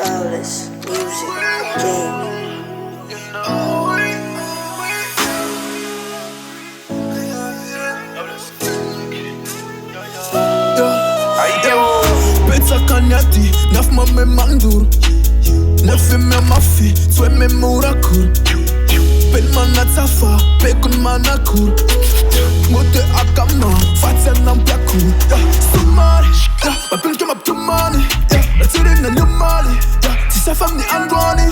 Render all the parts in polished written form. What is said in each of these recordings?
Stylist, music, game. Pizza cagnati, neuf ma me mandur. Neuf me mafi, twee me murakur. Pen manatsafa, pekun manakur. Mote akama, fatsa nampiakur. Sumari, ma pen kem up to money. Natiri na nyumali, si sa fam ni angwani.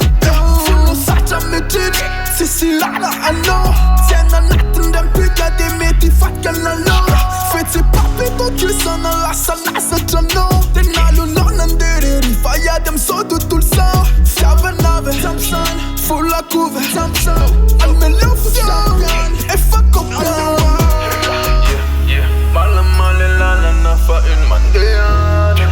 Fino sacha me jit, si si lana ano. Tiena natten dem pika de meti fatka na lo. Feti papi to kilsan na lasa nasa chano. Tenalu no nandere, fire dem so do tout ça. Fiave nave, Samson, full la couve, Samson. Al me love champion, e fuck up Mala male la la na fa une mandeane.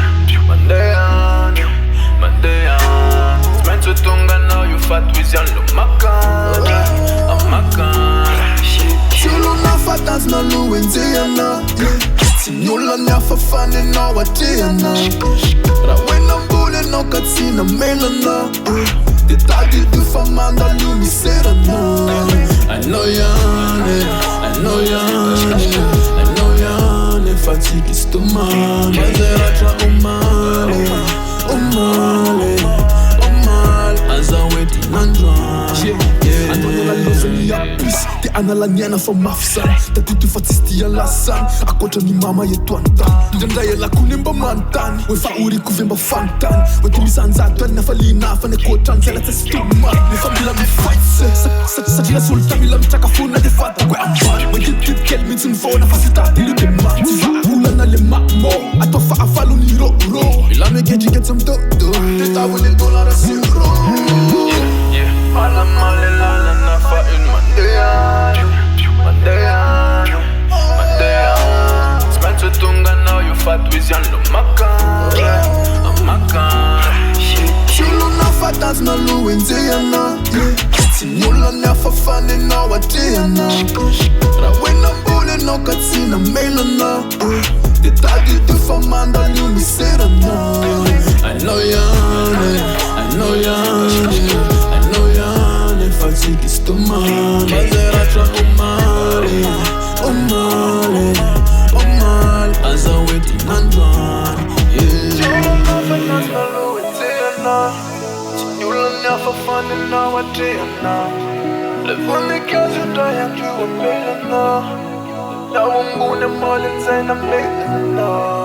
Spend to tunga now you fat with your lo makan. A makan. Chilo na fatans na luenziana. Signula na fa fane na watiana. Rawe na mbule no katsina melana. Detalhe do famanda lumiserana. I know yane, I know yane, fatigue stomach. Mazeracha umale, as I wait in Andra. I know you love me up, please. The analaniana for mafsan. The tutu fatisti la san. Akocha ni mama yetu antan. Ndenda yela kunimba mantan. We fa uri kuvimba fantan. We tumi sanza twen na fali na fa ne kochan zela testuma. Ne famila mi fight se. Sajila sultan mila mi chakafuna de fata. We amban. We get kel min sin fo na fasita dilu de man. Hula na le mamo. Atofa afalu ni ro. Mila me geji get some do. Teta wile $0 zero. Mala male la la na fa une mandeane. Spend to tunga now you fat with your lo makan. A makan. Chilo na fatans na luenziana. Simula na fa fane na watiana. Rawe na mbule no katsina melana. Detalhe do famanda lumiserana. I know yane, fatigue stomach. Mazeracha umale, as I wait in Andra. You'll never find it now, I didn't. Live on the couch and die and you a millionaire. Now I'm going to Marlins and I'm making enough.